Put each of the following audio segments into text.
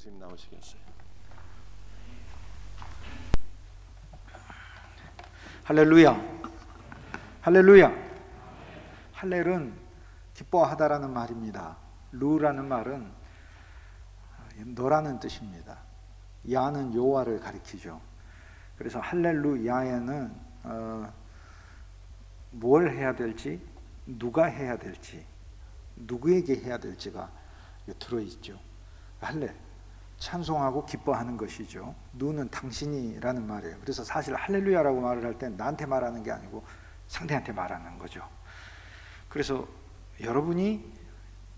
교수님 나오시겠어요? 할렐루야. 할렐루야. 할렐은 기뻐하다라는 말입니다. 루라는 말은 너라는 뜻입니다. 야는 여호와를 가리키죠. 그래서 할렐루야에는 뭘 해야 될지, 누가 해야 될지, 누구에게 해야 될지가 들어있죠. 할렐, 찬송하고 기뻐하는 것이죠. 누는 당신이라는 말이에요. 그래서 사실 할렐루야라고 말을 할 때 나한테 말하는 게 아니고 상대한테 말하는 거죠. 그래서 여러분이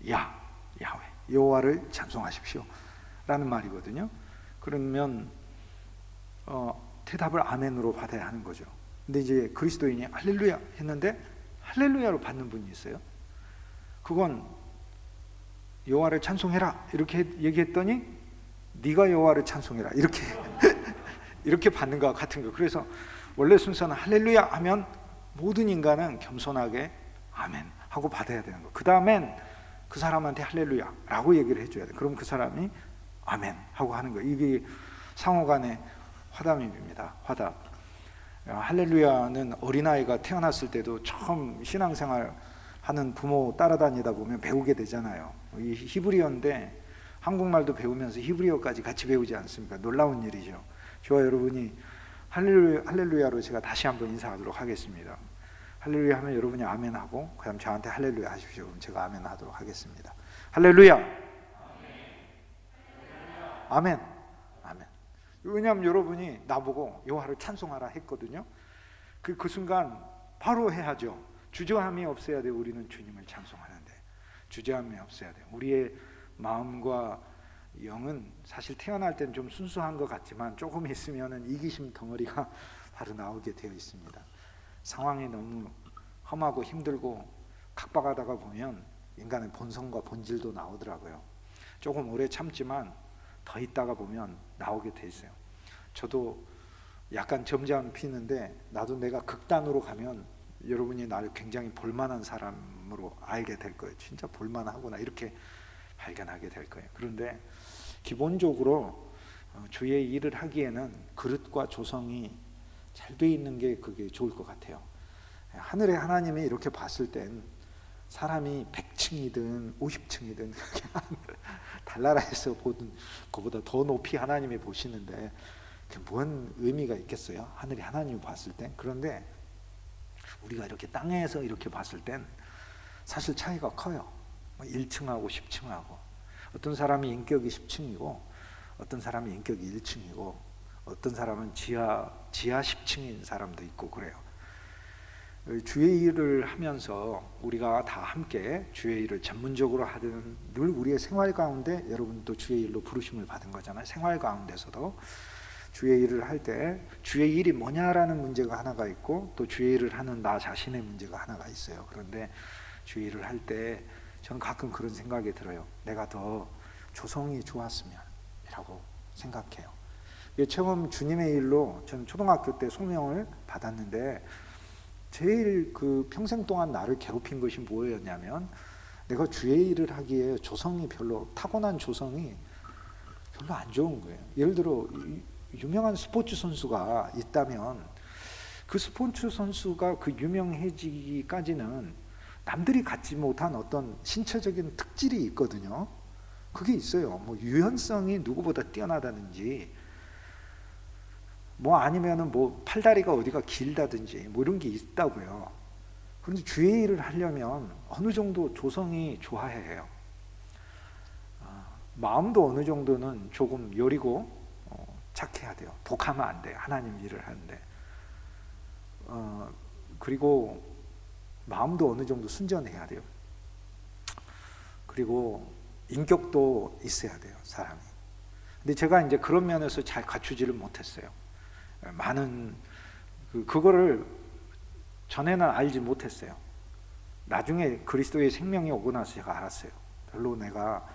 야훼 여호와를 찬송하십시오 라는 말이거든요. 그러면 대답을 아멘으로 받아야 하는 거죠. 근데 이제 그리스도인이 할렐루야 했는데 할렐루야로 받는 분이 있어요. 그건 여호와를 찬송해라 이렇게 얘기했더니 네가 여호와를 찬송해라 이렇게 이렇게 받는 것과 같은 거. 그래서 원래 순서는 할렐루야 하면 모든 인간은 겸손하게 아멘 하고 받아야 되는 거. 그 다음엔 그 사람한테 할렐루야 라고 얘기를 해줘야 돼. 그럼 그 사람이 아멘 하고 하는 거예요. 이게 상호간의 화답입니다. 화답. 할렐루야는 어린아이가 태어났을 때도 처음 신앙생활 하는 부모 따라다니다 보면 배우게 되잖아요. 이 히브리어인데 한국말도 배우면서 히브리어까지 같이 배우지 않습니까? 놀라운 일이죠. 저와 여러분이 할렐루야로 제가 다시 한번 인사하도록 하겠습니다. 할렐루야 하면 여러분이 아멘 하고 그다음 저한테 할렐루야 하십시오. 그럼 제가 아멘 하도록 하겠습니다. 할렐루야. 아멘. 아멘. 왜냐하면 여러분이 나보고 여호와를 찬송하라 했거든요. 그 순간 바로 해야죠. 주저함이 없어야 돼. 우리는 주님을 찬송하는데 주저함이 없어야 돼. 우리의 마음과 영은 사실 태어날 때는 좀 순수한 것 같지만 조금 있으면은 이기심 덩어리가 바로 나오게 되어 있습니다. 상황이 너무 험하고 힘들고 각박하다가 보면 인간의 본성과 본질도 나오더라고요. 조금 오래 참지만 더 있다가 보면 나오게 돼 있어요. 저도 약간 점잖은 피는데 나도 내가 극단으로 가면 여러분이 나를 굉장히 볼만한 사람으로 알게 될 거예요. 진짜 볼만하구나 이렇게 발견하게 될 거예요. 그런데 기본적으로 주의 일을 하기에는 그릇과 조성이 잘 돼 있는 게 그게 좋을 것 같아요. 하늘의 하나님이 이렇게 봤을 땐 사람이 100층이든 50층이든 달나라에서 보던 그보다 더 높이 하나님이 보시는데 그게 뭔 의미가 있겠어요? 하늘의 하나님이 봤을 땐. 그런데 우리가 이렇게 땅에서 이렇게 봤을 땐 사실 차이가 커요. 1층하고 10층하고 어떤 사람이 인격이 10층이고 어떤 사람이 인격이 1층이고 어떤 사람은 지하 10층인 사람도 있고 그래요. 주의 일을 하면서 우리가 다 함께 주의 일을 전문적으로 하든 늘 우리의 생활 가운데 여러분도 주의 일로 부르심을 받은 거잖아요. 생활 가운데서도 주의 일을 할 때 주의 일이 뭐냐라는 문제가 하나가 있고 또 주의 일을 하는 나 자신의 문제가 하나가 있어요. 그런데 주의 일을 할 때 저는 가끔 그런 생각이 들어요. 내가 더 조성이 좋았으면 이라고 생각해요. 처음 주님의 일로 저는 초등학교 때 소명을 받았는데 제일 그 평생 동안 나를 괴롭힌 것이 뭐였냐면 내가 주의 일을 하기에 조성이 별로 타고난 조성이 별로 안 좋은 거예요. 예를 들어 유명한 스포츠 선수가 있다면 그 스포츠 선수가 그 유명해지기까지는 남들이 갖지 못한 어떤 신체적인 특질이 있거든요. 그게 있어요. 뭐 유연성이 누구보다 뛰어나다든지 뭐 아니면은 뭐 팔다리가 어디가 길다든지 뭐 이런 게 있다고요. 그런데 주의 일을 하려면 어느 정도 조성이 좋아야 해요. 마음도 어느 정도는 조금 여리고 착해야 돼요. 독하면 안 돼요. 하나님 일을 하는데. 그리고 마음도 어느 정도 순전해야 돼요. 그리고 인격도 있어야 돼요, 사람이. 근데 제가 이제 그런 면에서 잘 갖추지를 못했어요. 많은 그거를 전에는 알지 못했어요. 나중에 그리스도의 생명이 오고 나서 제가 알았어요. 별로 내가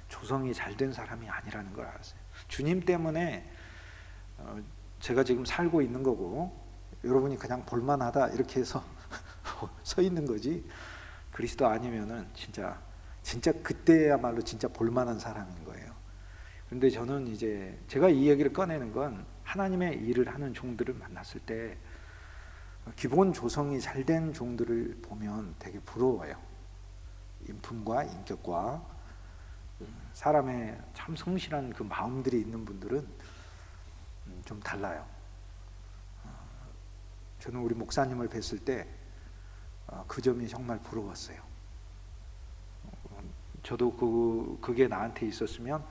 조성이 잘 된 사람이 아니라는 걸 알았어요. 주님 때문에 제가 지금 살고 있는 거고 여러분이 그냥 볼만하다 이렇게 해서 서 있는 거지 그리스도 아니면은 진짜 그때야말로 진짜 볼만한 사람인 거예요. 그런데 저는 이제 제가 이 얘기를 꺼내는 건 하나님의 일을 하는 종들을 만났을 때 기본 조성이 잘 된 종들을 보면 되게 부러워요. 인품과 인격과 사람의 참 성실한 그 마음들이 있는 분들은 좀 달라요. 저는 우리 목사님을 뵀을 때 그 점이 정말 부러웠어요. 저도 그게 나한테 있었으면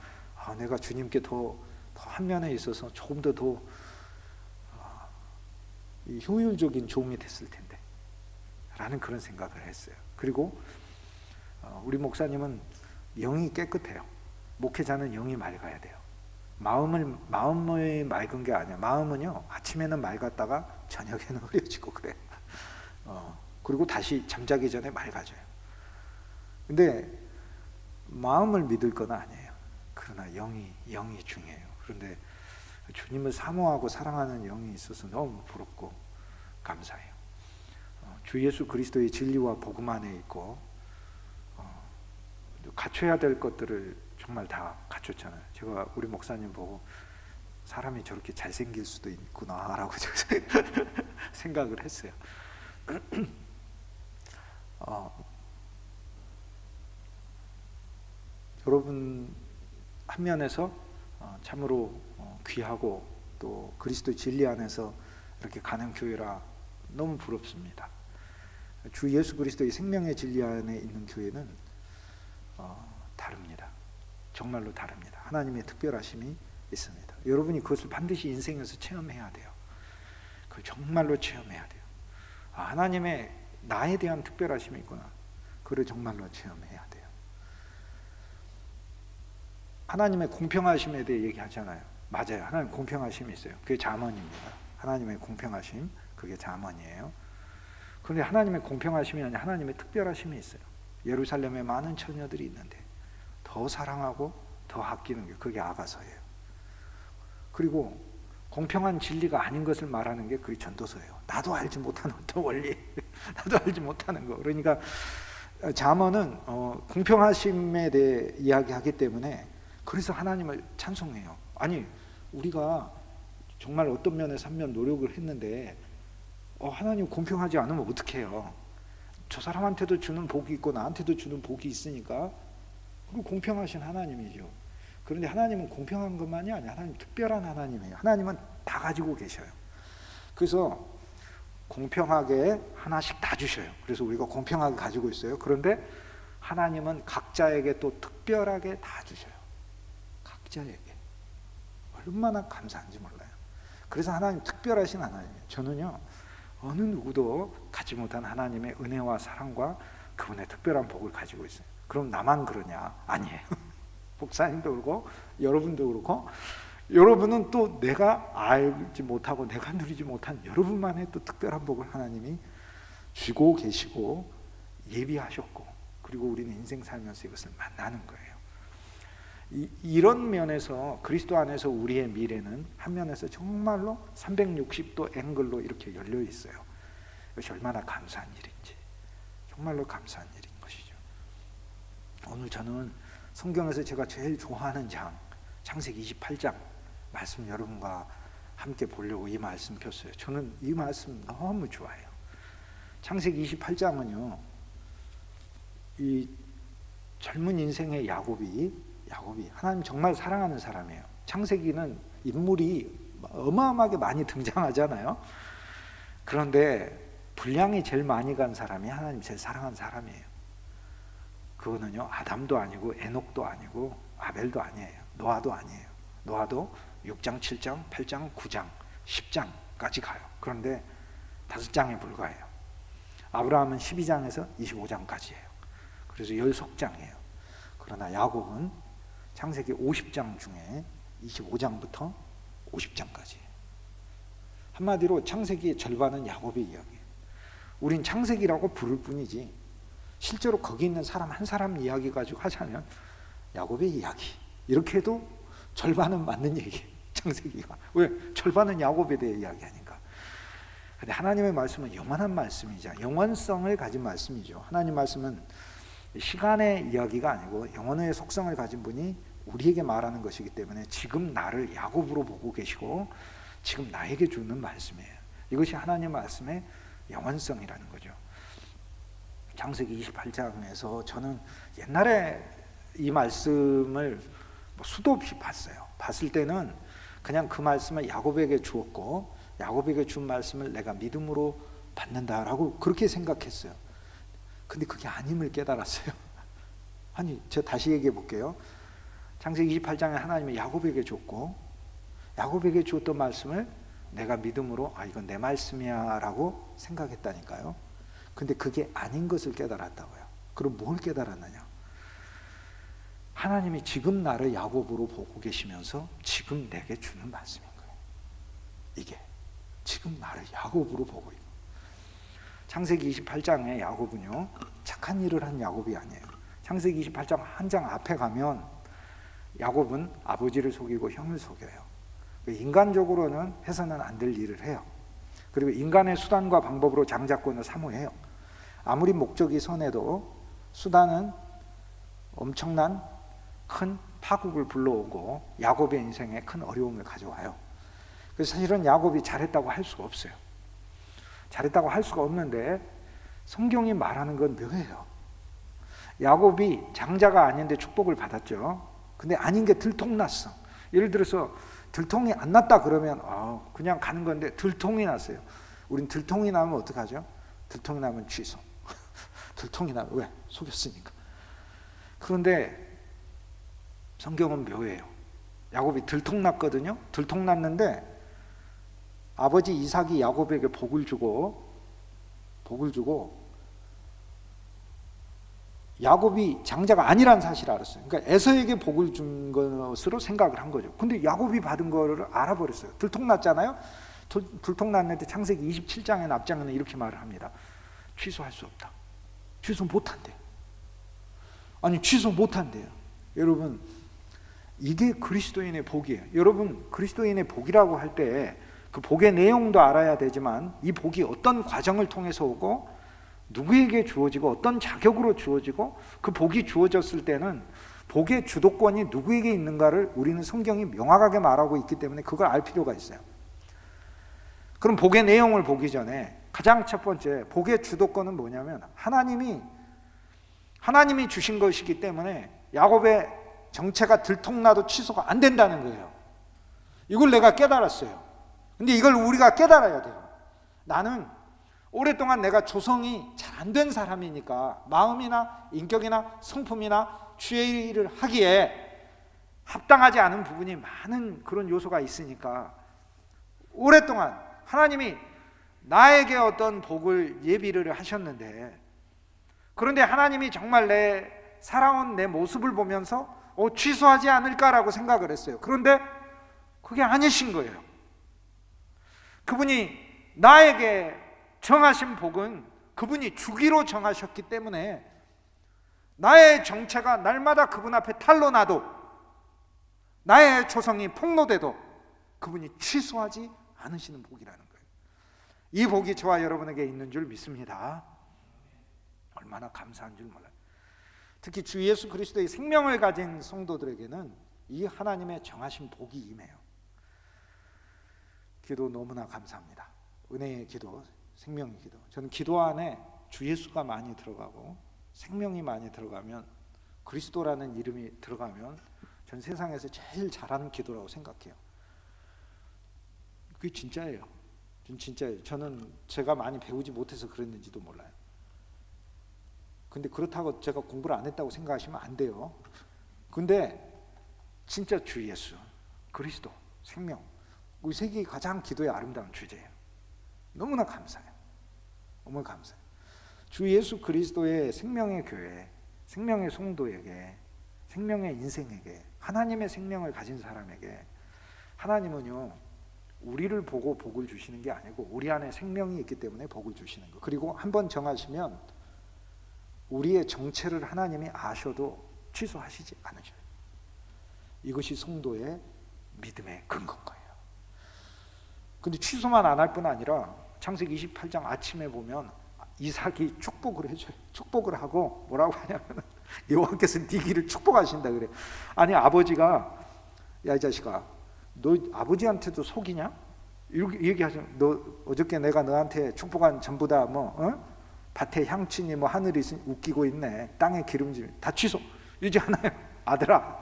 내가 주님께 더 한 면에 있어서 조금 더 효율적인 종이 됐을 텐데 라는 그런 생각을 했어요. 그리고 우리 목사님은 영이 깨끗해요. 목회자는 영이 맑아야 돼요. 마음이 맑은 게 아니야. 마음은요, 아침에는 맑았다가 저녁에는 흐려지고 그래요. 그리고 다시 잠자기 전에 맑아져요. 근데 마음을 믿을 건 아니에요. 그러나 영이 중요해요. 그런데 주님을 사모하고 사랑하는 영이 있어서 너무 부럽고 감사해요. 주 예수 그리스도의 진리와 복음 안에 있고 갖춰야 될 것들을 정말 다 갖췄잖아요. 제가 우리 목사님 보고 사람이 저렇게 잘생길 수도 있구나라고 생각을 했어요. 여러분 한 면에서 참으로 귀하고 또 그리스도 진리 안에서 이렇게 가는 교회라 너무 부럽습니다. 주 예수 그리스도의 생명의 진리 안에 있는 교회는 다릅니다. 정말로 다릅니다. 하나님의 특별하심이 있습니다. 여러분이 그것을 반드시 인생에서 체험해야 돼요. 그걸 정말로 체험해야 돼요. 하나님의 나에 대한 특별하심이 있구나. 그걸 정말로 체험해야 돼요. 하나님의 공평하심에 대해 얘기하잖아요. 맞아요. 하나님 공평하심이 있어요. 그게 잠언입니다. 하나님의 공평하심, 그게 잠언이에요. 그런데 하나님의 공평하심이 아니라 하나님의 특별하심이 있어요. 예루살렘에 많은 처녀들이 있는데 더 사랑하고 더 아끼는 게 그게 아가서예요. 그리고 공평한 진리가 아닌 것을 말하는 게 그게 전도서예요. 나도 알지 못하는 어떤 원리, 나도 알지 못하는 거. 그러니까 잠언은 공평하심에 대해 이야기하기 때문에 그래서 하나님을 찬송해요. 아니 우리가 정말 어떤 면에서 한 면 노력을 했는데 하나님 공평하지 않으면 어떡해요. 저 사람한테도 주는 복이 있고 나한테도 주는 복이 있으니까 그리고 공평하신 하나님이죠. 그런데 하나님은 공평한 것만이 아니에요. 하나님 특별한 하나님이에요. 하나님은 다 가지고 계셔요. 그래서 공평하게 하나씩 다 주셔요. 그래서 우리가 공평하게 가지고 있어요. 그런데 하나님은 각자에게 또 특별하게 다 주셔요. 각자에게. 얼마나 감사한지 몰라요. 그래서 하나님 특별하신 하나님이에요. 저는요 어느 누구도 갖지 못한 하나님의 은혜와 사랑과 그분의 특별한 복을 가지고 있어요. 그럼 나만 그러냐? 아니에요. 목사님도 그렇고 여러분도 그렇고 여러분은 또 내가 알지 못하고 내가 누리지 못한 여러분만의 또 특별한 복을 하나님이 주고 계시고 예비하셨고 그리고 우리는 인생 살면서 이것을 만나는 거예요. 이런 면에서 그리스도 안에서 우리의 미래는 한 면에서 정말로 360도 앵글로 이렇게 열려 있어요. 이것이 얼마나 감사한 일인지 정말로 감사한 일인 것이죠. 오늘 저는 성경에서 제가 제일 좋아하는 장 창세기 28장 말씀 여러분과 함께 보려고 이 말씀 폈어요. 저는 이 말씀 너무 좋아해요. 창세기 28장은요 이 젊은 인생의 야곱이 하나님 정말 사랑하는 사람이에요. 창세기는 인물이 어마어마하게 많이 등장하잖아요. 그런데 분량이 제일 많이 간 사람이 하나님 제일 사랑하는 사람이에요. 그거는요 아담도 아니고 에녹도 아니고 아벨도 아니에요. 노아도 아니에요. 노아도 6장, 7장, 8장, 9장, 10장까지 가요. 그런데 5장에 불과해요. 아브라함은 12장에서 25장까지예요. 그래서 10속장이에요. 그러나 야곱은 창세기 50장 중에 25장부터 50장까지. 한마디로 창세기의 절반은 야곱의 이야기예요. 우린 창세기라고 부를 뿐이지 실제로 거기 있는 사람 한 사람 이야기 가지고 하자면 야곱의 이야기 이렇게 해도 절반은 맞는 얘기예요. 창세기가. 왜? 절반은 야곱에 대해 이야기하니까. 근데 하나님의 말씀은 영원한 말씀이자 영원성을 가진 말씀이죠. 하나님 말씀은 시간의 이야기가 아니고 영혼의 속성을 가진 분이 우리에게 말하는 것이기 때문에 지금 나를 야곱으로 보고 계시고 지금 나에게 주는 말씀이에요. 이것이 하나님 말씀의 영원성이라는 거죠. 창세기 28장에서 저는 옛날에 이 말씀을 수도 없이 봤어요. 봤을 때는 그냥 그 말씀을 야곱에게 주었고 야곱에게 준 말씀을 내가 믿음으로 받는다라고 그렇게 생각했어요. 근데 그게 아님을 깨달았어요. 아니, 제가 다시 얘기해 볼게요. 창세기 28장에 하나님이 야곱에게 줬고 야곱에게 주었던 말씀을 내가 믿음으로 이건 내 말씀이야 라고 생각했다니까요. 근데 그게 아닌 것을 깨달았다고요. 그럼 뭘 깨달았느냐? 하나님이 지금 나를 야곱으로 보고 계시면서 지금 내게 주는 말씀인 거예요. 이게 지금 나를 야곱으로 보고 있는. 창세기 28장에 야곱은요 착한 일을 한 야곱이 아니에요. 창세기 28장 한 장 앞에 가면 야곱은 아버지를 속이고 형을 속여요. 인간적으로는 해서는 안 될 일을 해요. 그리고 인간의 수단과 방법으로 장자권을 사모해요. 아무리 목적이 선해도 수단은 엄청난 큰 파국을 불러오고 야곱의 인생에 큰 어려움을 가져와요. 그래서 사실은 야곱이 잘했다고 할 수가 없어요. 잘했다고 할 수가 없는데 성경이 말하는 건 묘해요. 야곱이 장자가 아닌데 축복을 받았죠. 근데 아닌 게 들통났어. 예를 들어서 들통이 안 났다 그러면 그냥 가는 건데 들통이 났어요. 우린 들통이 나면 어떡하죠? 들통이 나면 취소. 들통이 나면 왜? 속였으니까. 그런데 성경은 묘해요. 야곱이 들통났거든요. 들통났는데 아버지 이삭이 야곱에게 복을 주고 야곱이 장자가 아니라는 사실을 알았어요. 그러니까 에서에게 복을 준 것으로 생각을 한 거죠. 근데 야곱이 받은 거를 알아버렸어요. 들통났잖아요. 들통났는데 창세기 27장의 앞장에는 이렇게 말을 합니다. 취소할 수 없다. 취소 못한대요. 아니 취소 못한대요. 여러분 이게 그리스도인의 복이에요. 여러분 그리스도인의 복이라고 할 때 그 복의 내용도 알아야 되지만 이 복이 어떤 과정을 통해서 오고 누구에게 주어지고 어떤 자격으로 주어지고 그 복이 주어졌을 때는 복의 주도권이 누구에게 있는가를 우리는 성경이 명확하게 말하고 있기 때문에 그걸 알 필요가 있어요. 그럼 복의 내용을 보기 전에 가장 첫 번째 복의 주도권은 뭐냐면 하나님이 주신 것이기 때문에 야곱의 정체가 들통나도 취소가 안 된다는 거예요. 이걸 내가 깨달았어요. 근데 이걸 우리가 깨달아야 돼요. 나는 오랫동안 내가 조성이 잘 안 된 사람이니까 마음이나 인격이나 성품이나 주의 일을 하기에 합당하지 않은 부분이 많은 그런 요소가 있으니까 오랫동안 하나님이 나에게 어떤 복을 예비를 하셨는데 그런데 하나님이 정말 살아온 내 모습을 보면서 취소하지 않을까라고 생각을 했어요. 그런데 그게 아니신 거예요. 그분이 나에게 정하신 복은 그분이 주기로 정하셨기 때문에 나의 정체가 날마다 그분 앞에 탄로 나도 나의 조성이 폭로돼도 그분이 취소하지 않으시는 복이라는 거예요. 이 복이 저와 여러분에게 있는 줄 믿습니다. 얼마나 감사한 줄 몰라요. 특히 주 예수 그리스도의 생명을 가진 성도들에게는 이 하나님의 정하신 복이 임해요. 기도 너무나 감사합니다. 은혜의 기도, 생명의 기도. 저는 기도 안에 주 예수가 많이 들어가고 생명이 많이 들어가면 그리스도라는 이름이 들어가면 전 세상에서 제일 잘하는 기도라고 생각해요. 그게 진짜예요. 진짜예요. 저는 제가 많이 배우지 못해서 그랬는지도 몰라요. 근데 그렇다고 제가 공부를 안 했다고 생각하시면 안 돼요. 근데 진짜 주 예수, 그리스도, 생명, 우리 세계의 가장 기도의 아름다운 주제예요. 너무나 감사해요. 너무 감사해요. 주 예수 그리스도의 생명의 교회, 생명의 성도에게, 생명의 인생에게, 하나님의 생명을 가진 사람에게 하나님은요 우리를 보고 복을 주시는 게 아니고 우리 안에 생명이 있기 때문에 복을 주시는 거. 그리고 한번 정하시면 우리의 정체를 하나님이 아셔도 취소하시지 않으셔요. 이것이 성도의 믿음의 근거인 거예요. 근데 취소만 안 할 뿐 아니라 창세기 28장 아침에 보면 이삭이 축복을 해줘요. 축복을 하고 뭐라고 하냐면 여호와께서 네 길을 축복하신다 그래. 아니 아버지가 야 이 자식아 너 아버지한테도 속이냐? 이렇게 얘기하죠. 너 어저께 내가 너한테 축복한 전부 다 밭에 향친이 하늘이 웃기고 있네. 땅에 기름짐 다 취소. 이러지 않아요. 아들아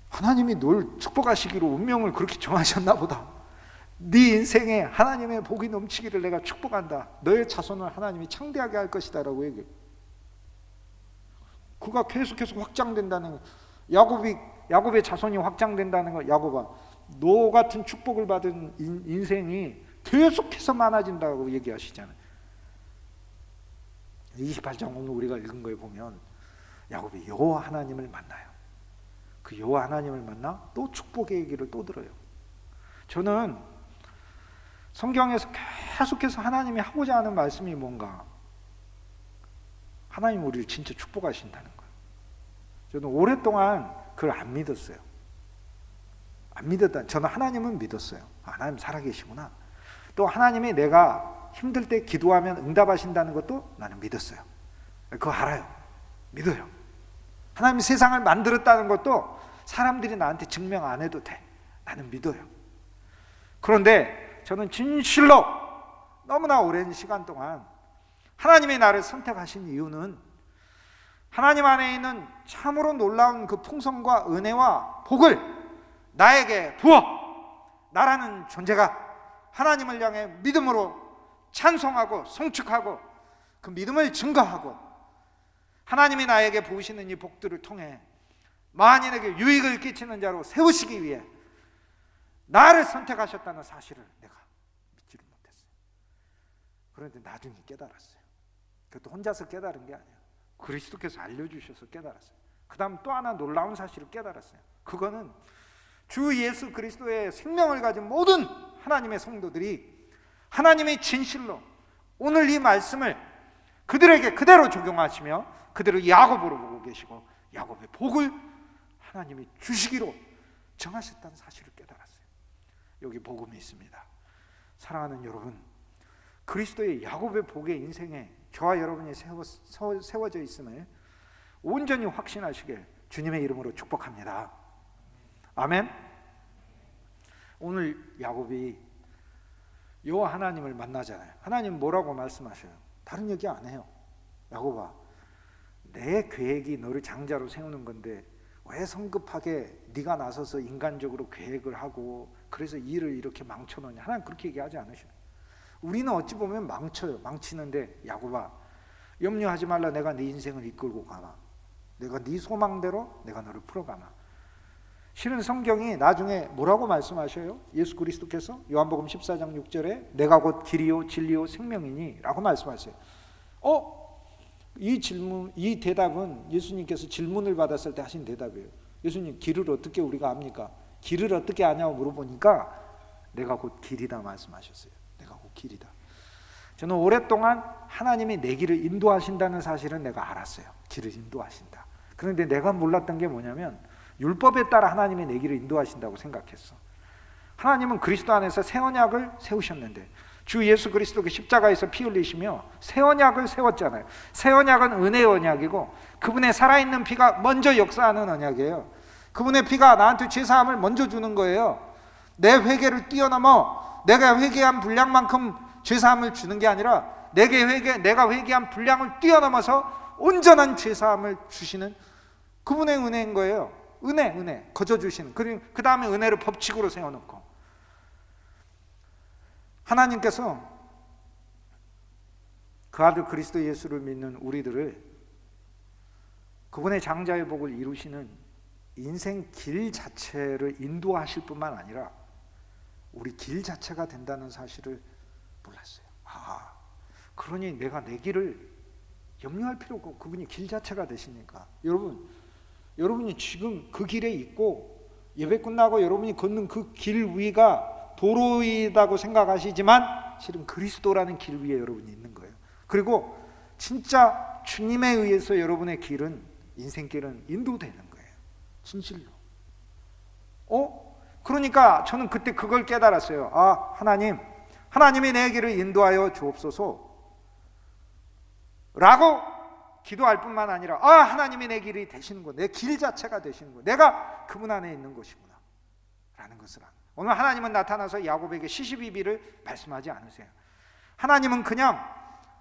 하나님이 널 축복하시기로 운명을 그렇게 정하셨나 보다. 네 인생에 하나님의 복이 넘치기를 내가 축복한다. 너의 자손을 하나님이 창대하게 할 것이다 라고 얘기해요. 그가 계속해서 확장된다는 거. 야곱의 자손이 확장된다는 거. 야곱아 너 같은 축복을 받은 인생이 계속해서 많아진다고 얘기하시잖아요. 28장 오늘 우리가 읽은 거에 보면 야곱이 여호와 하나님을 만나요. 그 여호와 하나님을 만나 또 축복의 얘기를 또 들어요. 저는 성경에서 계속해서 하나님이 하고자 하는 말씀이 뭔가 하나님 우리를 진짜 축복하신다는 거예요. 저는 오랫동안 그걸 안 믿었어요. 안 믿었다. 저는 하나님은 믿었어요. 하나님 살아계시구나. 또 하나님이 내가 힘들 때 기도하면 응답하신다는 것도 나는 믿었어요. 그거 알아요. 믿어요. 하나님이 세상을 만들었다는 것도 사람들이 나한테 증명 안 해도 돼. 나는 믿어요. 그런데 저는 진실로 너무나 오랜 시간 동안 하나님이 나를 선택하신 이유는 하나님 안에 있는 참으로 놀라운 그 풍성과 은혜와 복을 나에게 부어 나라는 존재가 하나님을 향해 믿음으로 찬송하고 송축하고 그 믿음을 증거하고 하나님이 나에게 부으시는 이 복들을 통해 만인에게 유익을 끼치는 자로 세우시기 위해 나를 선택하셨다는 사실을 내가 믿지를 못했어요. 그런데 나중에 깨달았어요. 그것도 혼자서 깨달은 게 아니에요. 그리스도께서 알려주셔서 깨달았어요. 그 다음 또 하나 놀라운 사실을 깨달았어요. 그거는 주 예수 그리스도의 생명을 가진 모든 하나님의 성도들이 하나님의 진실로 오늘 이 말씀을 그들에게 그대로 적용하시며 그대로 야곱으로 보고 계시고 야곱의 복을 하나님이 주시기로 정하셨다는 사실을 깨달았어요. 여기 복음이 있습니다. 사랑하는 여러분, 그리스도의 야곱의 복의 인생에 저와 여러분이 세워져 있음을 온전히 확신하시길 주님의 이름으로 축복합니다. 아멘. 오늘 야곱이 여호와 하나님을 만나잖아요. 하나님 뭐라고 말씀하셔요? 다른 얘기 안 해요. 야곱아, 내 계획이 너를 장자로 세우는 건데 왜 성급하게 네가 나서서 인간적으로 계획을 하고 그래서 일을 이렇게 망쳐놓냐. 하나님 그렇게 얘기하지 않으셔요. 우리는 어찌 보면 망치는데 야곱아 염려하지 말라. 내가 네 인생을 이끌고 가마. 내가 네 소망대로 내가 너를 풀어가마. 실은 성경이 나중에 뭐라고 말씀하셔요? 예수 그리스도께서 요한복음 14장 6절에 내가 곧 길이요 진리요 생명이니 라고 말씀하세요. 이 대답은 예수님께서 질문을 받았을 때 하신 대답이에요. 예수님 길을 어떻게 우리가 압니까? 길을 어떻게 아냐고 물어보니까 내가 곧 길이다 말씀하셨어요. 내가 곧 길이다. 저는 오랫동안 하나님이 내 길을 인도하신다는 사실은 내가 알았어요. 길을 인도하신다. 그런데 내가 몰랐던 게 뭐냐면 율법에 따라 하나님이 내 길을 인도하신다고 생각했어. 하나님은 그리스도 안에서 새 언약을 세우셨는데 주 예수 그리스도가 십자가에서 피 흘리시며 새 언약을 세웠잖아요. 새 언약은 은혜의 언약이고 그분의 살아있는 피가 먼저 역사하는 언약이에요. 그분의 피가 나한테 죄사함을 먼저 주는 거예요. 내 회개를 뛰어넘어 내가 회개한 분량만큼 죄사함을 주는 게 아니라 내가 회개한 분량을 뛰어넘어서 온전한 죄사함을 주시는 그분의 은혜인 거예요. 은혜 거저 주시는. 그리고 그 다음에 은혜를 법칙으로 세워놓고 하나님께서 그 아들 그리스도 예수를 믿는 우리들을 그분의 장자의 복을 이루시는 인생 길 자체를 인도하실 뿐만 아니라 우리 길 자체가 된다는 사실을 몰랐어요. 그러니 내가 내 길을 염려할 필요가 없고 그분이 길 자체가 되시니까 여러분이 지금 그 길에 있고 예배 끝나고 여러분이 걷는 그 길 위가 도로이다고 생각하시지만 실은 그리스도라는 길 위에 여러분이 있는 거예요. 그리고 진짜 주님에 의해서 여러분의 길은 인생길은 인도되는 거예요. 진실로. 그러니까 저는 그때 그걸 깨달았어요. 하나님이 내 길을 인도하여 주옵소서 라고 기도할 뿐만 아니라 하나님이 내 길이 되시는구나, 내 길 자체가 되시는구나, 내가 그분 안에 있는 것이구나 라는 것을 아는. 오늘 하나님은 나타나서 야곱에게 시시비비를 말씀하지 않으세요. 하나님은 그냥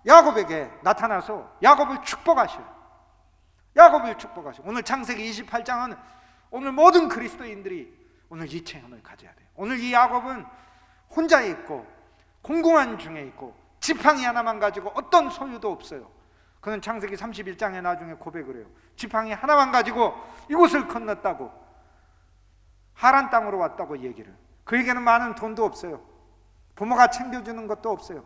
야곱에게 나타나서 야곱을 축복하셔요. 야곱을 축복하셔요. 오늘 창세기 28장은 오늘 모든 그리스도인들이 오늘 이 체험을 가져야 돼요. 오늘 이 야곱은 혼자 있고 공공한 중에 있고 지팡이 하나만 가지고 어떤 소유도 없어요. 그는 창세기 31장에 나중에 고백을 해요. 지팡이 하나만 가지고 이곳을 건넜다고, 하란 땅으로 왔다고 얘기를. 그에게는 많은 돈도 없어요. 부모가 챙겨주는 것도 없어요.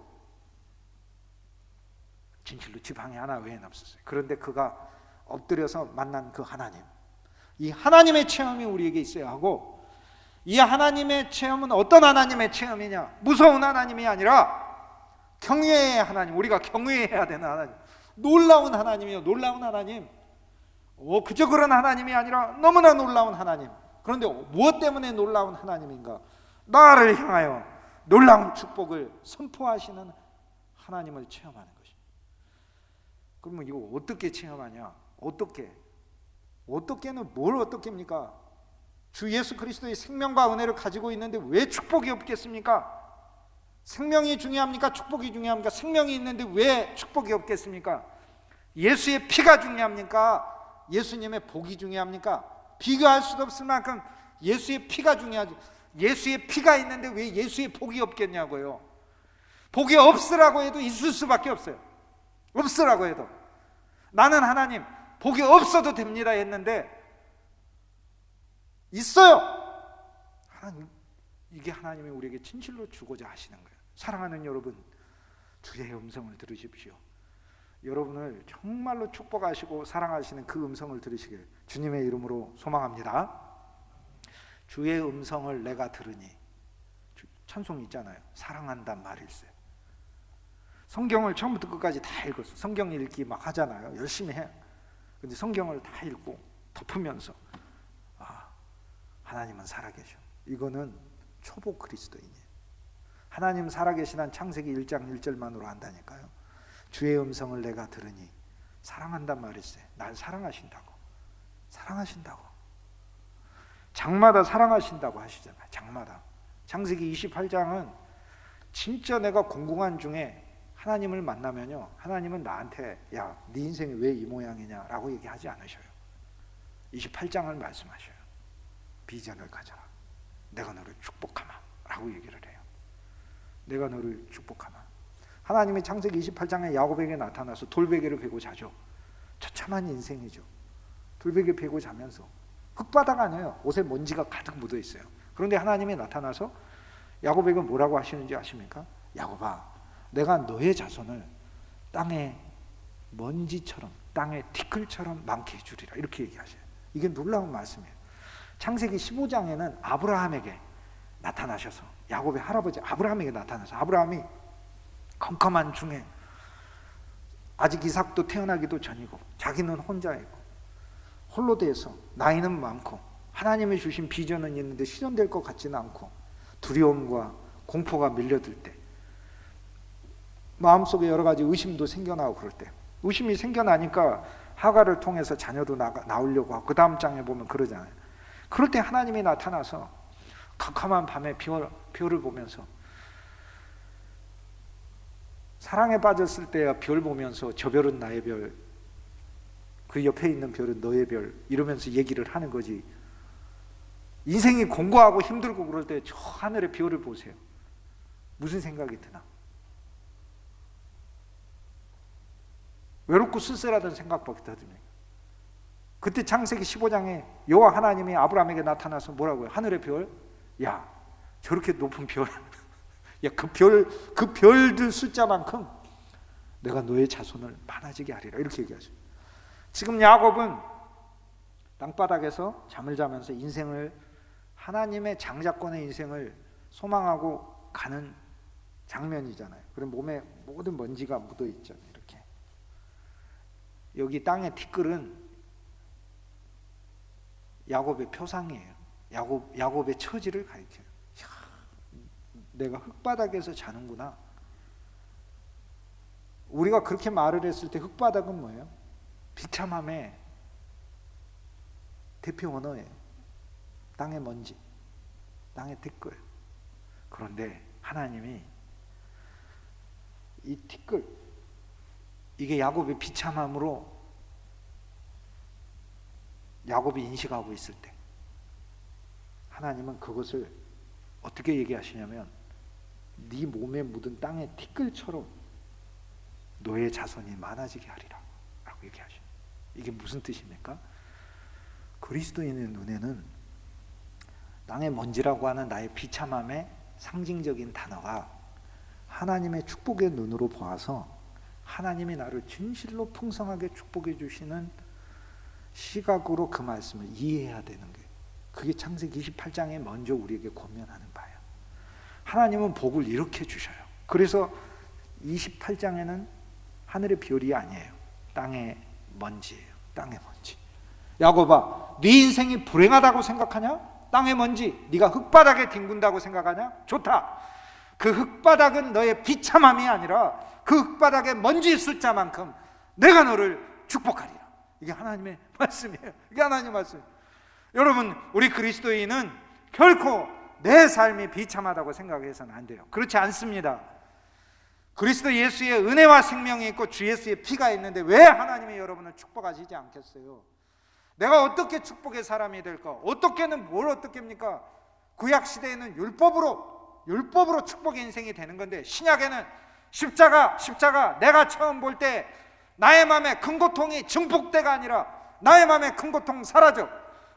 진실로 지팡이 하나 외에는 없었어요. 그런데 그가 엎드려서 만난 그 하나님, 이 하나님의 체험이 우리에게 있어야 하고, 이 하나님의 체험은 어떤 하나님의 체험이냐? 무서운 하나님이 아니라 경외의 하나님, 우리가 경외해야 되는 하나님, 놀라운 하나님이요. 놀라운 하나님. 그저 그런 하나님이 아니라 너무나 놀라운 하나님. 그런데 무엇 때문에 놀라운 하나님인가? 나를 향하여 놀라운 축복을 선포하시는 하나님을 체험하는 것입니다. 그러면 이거 어떻게 체험하냐? 어떻게는 뭘 어떻게입니까? 주 예수 그리스도의 생명과 은혜를 가지고 있는데 왜 축복이 없겠습니까? 생명이 중요합니까? 축복이 중요합니까? 생명이 있는데 왜 축복이 없겠습니까? 예수의 피가 중요합니까? 예수님의 복이 중요합니까? 비교할 수도 없을 만큼 예수의 피가 중요하지. 예수의 피가 있는데 왜 예수의 복이 없겠냐고요. 복이 없으라고 해도 있을 수밖에 없어요. 없으라고 해도. 나는 하나님 복이 없어도 됩니다 했는데 있어요. 하나님, 이게 하나님이 우리에게 진실로 주고자 하시는 거예요. 사랑하는 여러분, 주의 음성을 들으십시오. 여러분을 정말로 축복하시고 사랑하시는 그 음성을 들으시길 주님의 이름으로 소망합니다. 주의 음성을 내가 들으니, 찬송 있잖아요. 사랑한단 말일세. 성경을 처음부터 끝까지 다 읽었어. 성경 읽기 막 하잖아요. 열심히 해. 근데 성경을 다 읽고 덮으면서 하나님은 살아계셔. 이거는 초보 그리스도인이에요. 하나님 살아계시는 창세기 1장 1절만으로 안다니까요. 주의 음성을 내가 들으니 사랑한단 말일세. 날 사랑하신다고. 사랑하신다고. 장마다 사랑하신다고 하시잖아요. 장마다. 창세기 28장은 진짜 내가 공공한 중에 하나님을 만나면요, 하나님은 나한테 야, 네 인생이 왜 이 모양이냐 라고 얘기하지 않으셔요. 28장을 말씀하셔요. 비전을 가져라. 내가 너를 축복하마 라고 얘기를 해요. 내가 너를 축복하마. 하나님이 창세기 28장에 야곱에게 나타나서 돌베개를 베고 자죠. 처참한 인생이죠. 돌베개 베고 자면서 흙바닥 아니에요. 옷에 먼지가 가득 묻어 있어요. 그런데 하나님이 나타나서 야곱에게 뭐라고 하시는지 아십니까? 야곱아, 내가 너의 자손을 땅의 먼지처럼, 땅의 티끌처럼 많게 해주리라. 이렇게 얘기하셔요. 이게 놀라운 말씀이에요. 창세기 15장에는 아브라함에게 나타나셔서, 야곱의 할아버지 아브라함에게 나타나서, 아브라함이 컴컴한 중에 아직 이삭도 태어나기도 전이고 자기는 혼자 있고 홀로 돼서 나이는 많고 하나님이 주신 비전은 있는데 실현될 것 같지는 않고 두려움과 공포가 밀려들 때, 마음속에 여러 가지 의심도 생겨나고 그럴 때, 의심이 생겨나니까 하가를 통해서 자녀도 나오려고 하고 그 다음 장에 보면 그러잖아요. 그럴 때 하나님이 나타나서 캄캄한 밤에 별을 보면서, 사랑에 빠졌을 때야 별 보면서 저 별은 나의 별, 그 옆에 있는 별은 너의 별 이러면서 얘기를 하는 거지. 인생이 공고하고 힘들고 그럴 때 저 하늘의 별을 보세요. 무슨 생각이 드나? 외롭고 쓸쓸하던 생각밖에 더 듭니다. 그때 창세기 15장에 여호와 하나님이 아브라함에게 나타나서 뭐라고요? 하늘의 별? 야, 저렇게 높은 별, 야, 그 별들 숫자만큼 내가 너의 자손을 많아지게 하리라. 이렇게 얘기하죠. 지금 야곱은 땅바닥에서 잠을 자면서 인생을, 하나님의 장자권의 인생을 소망하고 가는 장면이잖아요. 그럼 몸에 모든 먼지가 묻어 있잖아요. 이렇게. 여기 땅의 티끌은 야곱의 표상이에요. 야곱의 처지를 가리켜요. 야, 내가 흙바닥에서 자는구나. 우리가 그렇게 말을 했을 때 흙바닥은 뭐예요? 비참함의 대표 언어예요. 땅의 먼지, 땅의 티끌. 그런데 하나님이 이 티끌, 이게 야곱의 비참함으로 야곱이 인식하고 있을 때 하나님은 그것을 어떻게 얘기하시냐면 네 몸에 묻은 땅의 티끌처럼 너의 자손이 많아지게 하리라 라고 얘기하셔요. 이게 무슨 뜻입니까? 그리스도인의 눈에는 땅의 먼지라고 하는 나의 비참함의 상징적인 단어가 하나님의 축복의 눈으로 보아서 하나님이 나를 진실로 풍성하게 축복해 주시는 시각으로 그 말씀을 이해해야 되는 거예요. 그게 창세기 28장에 먼저 우리에게 권면하는 바예요. 하나님은 복을 이렇게 주셔요. 그래서 28장에는 하늘의 별이 아니에요. 땅의 먼지예요. 땅의 먼지. 야곱아, 네 인생이 불행하다고 생각하냐? 땅의 먼지, 네가 흙바닥에 뒹군다고 생각하냐? 좋다. 그 흙바닥은 너의 비참함이 아니라 그 흙바닥에 먼지 숫자만큼 내가 너를 축복하리라. 이게 하나님의 말씀이에요. 이게 하나님의 말씀이에요. 여러분, 우리 그리스도인은 결코 내 삶이 비참하다고 생각해서는 안 돼요. 그렇지 않습니다. 그리스도 예수의 은혜와 생명이 있고 주 예수의 피가 있는데 왜 하나님이 여러분을 축복하시지 않겠어요? 내가 어떻게 축복의 사람이 될까? 어떻게는 뭘 어떻게입니까? 구약 시대에는 율법으로 축복의 인생이 되는 건데, 신약에는 십자가 내가 처음 볼 때 나의 마음에 큰 고통이 증폭대가 아니라 나의 마음에 큰 고통 사라져.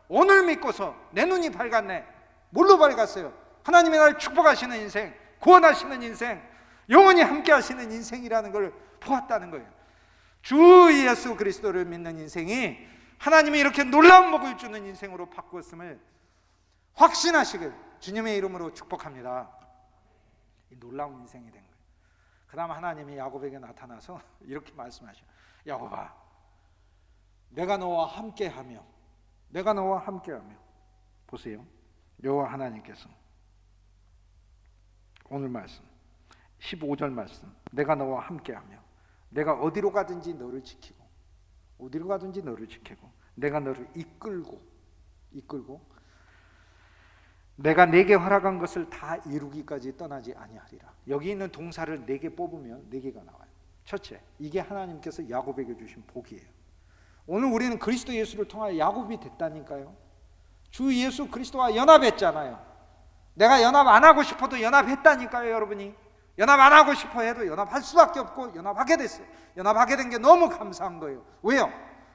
오늘 믿고서 내 눈이 밝았네. 뭘로 밝았어요? 하나님이 나를 축복하시는 인생, 구원하시는 인생, 영원히 함께 하시는 인생이라는 걸 보았다는 거예요. 주 예수 그리스도를 믿는 인생이 하나님이 이렇게 놀라운 복을 주는 인생으로 바꾸었음을 확신하시길 주님의 이름으로 축복합니다. 이 놀라운 인생이 된 거예요. 그 다음 하나님이 야곱에게 나타나서 이렇게 말씀하셔요. 야곱아, 내가 너와 함께하며 보세요. 여호와 하나님께서 오늘 말씀 15절 말씀, 내가 너와 함께하며 내가 어디로 가든지 너를 지키고 내가 너를 이끌고 내가 내게 허락한 것을 다 이루기까지 떠나지 아니하리라. 여기 있는 동사를 4개 뽑으면 4개가 나와요. 첫째, 이게 하나님께서 야곱에게 주신 복이에요. 오늘 우리는 그리스도 예수를 통하여 야곱이 됐다니까요. 주 예수 그리스도와 연합했잖아요. 내가 연합 안 하고 싶어도 연합했다니까요. 여러분이 연합 안 하고 싶어 해도 연합할 수밖에 없고 연합하게 됐어요. 연합하게 된 게 너무 감사한 거예요. 왜요?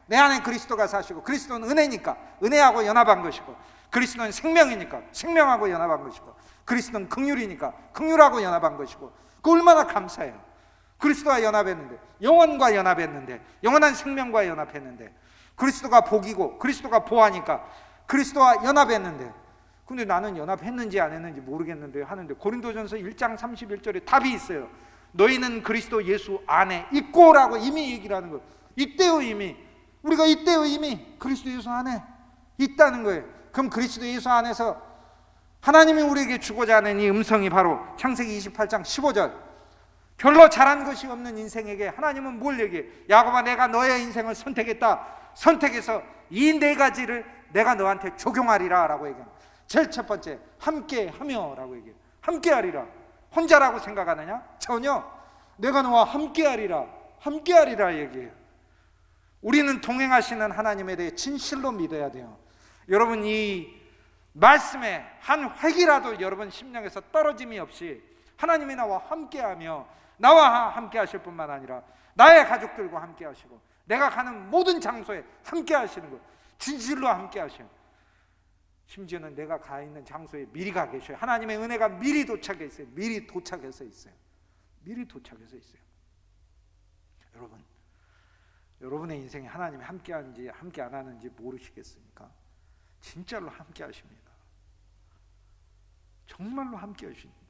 내 안에 그리스도가 사시고, 그리스도는 은혜니까 은혜하고 연합한 것이고, 그리스도는 생명이니까 생명하고 연합한 것이고, 그리스도는 긍휼이니까 긍휼하고 연합한 것이고, 그 얼마나 감사해요. 그리스도와 연합했는데, 영원과 연합했는데, 영원한 생명과 연합했는데, 그리스도가 복이고 그리스도가 보아니까 그리스도와 연합했는데, 근데 나는 연합했는지 안 했는지 모르겠는데 하는데, 고린도전서 1장 31절에 답이 있어요. 너희는 그리스도 예수 안에 있고라고 이미 얘기를 하는 거예요. 있대요. 우리가 있대요. 이미 그리스도 예수 안에 있다는 거예요. 그럼 그리스도 예수 안에서 하나님이 우리에게 주고자 하는 이 음성이 바로 창세기 28장 15절, 별로 잘한 것이 없는 인생에게 하나님은 뭘 얘기해? 야곱아, 내가 너의 인생을 선택했다. 선택해서 이 4가지를 내가 너한테 적용하리라 라고 얘기합니다. 제일 첫 번째, 함께하며 라고 얘기해요. 함께하리라. 혼자라고 생각하느냐? 전혀. 내가 너와 함께하리라 얘기해요. 우리는 동행하시는 하나님에 대해 진실로 믿어야 돼요. 여러분, 이 말씀에 한 획이라도 여러분 심령에서 떨어짐이 없이 하나님이 나와 함께하며, 나와 함께 하실 뿐만 아니라 나의 가족들과 함께 하시고 내가 가는 모든 장소에 함께 하시는 것, 진실로 함께 하셔요. 심지어는 내가 가 있는 장소에 미리 가 계셔요. 하나님의 은혜가 미리 도착해 있어요. 미리 도착해서 있어요. 여러분의 인생에 하나님이 함께 하는지 함께 안 하는지 모르시겠습니까? 진짜로 함께 하십니다. 정말로 함께 하십니다.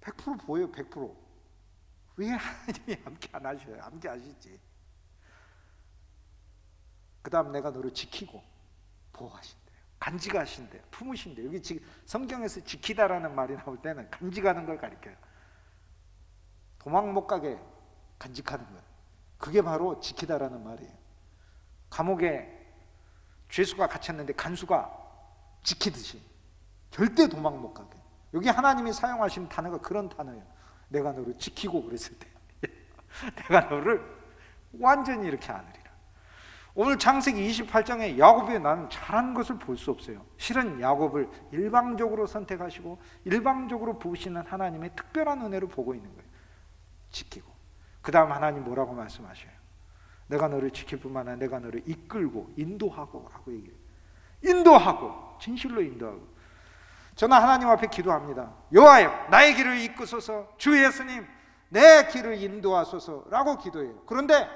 100% 보여요. 100%. 왜 하나님이 함께 안 하셔요? 함께 하시지. 그 다음 내가 너를 지키고 보호하신대요. 간직하신대요. 품으신대요. 여기 지금 성경에서 지키다라는 말이 나올 때는 간직하는 걸 가리켜요. 도망 못 가게 간직하는 거예요. 그게 바로 지키다라는 말이에요. 감옥에 죄수가 갇혔는데 간수가 지키듯이 절대 도망 못 가게. 여기 하나님이 사용하신 단어가 그런 단어예요. 내가 너를 지키고 그랬을 때 내가 너를 완전히 이렇게 안으리라. 오늘 창세기 28장에 야곱이 나는 잘한 것을 볼 수 없어요. 실은 야곱을 일방적으로 선택하시고 일방적으로 부으시는 하나님의 특별한 은혜로 보고 있는 거예요. 지키고. 그 다음 하나님 뭐라고 말씀하셔요? 내가 너를 지킬 뿐만 아니라 내가 너를 이끌고 인도하고 라고 얘기해요. 인도하고, 진실로 인도하고. 저는 하나님 앞에 기도합니다. 여호와여, 나의 길을 이끄소서. 주 예수님, 내 길을 인도하소서라고 기도해요. 그런데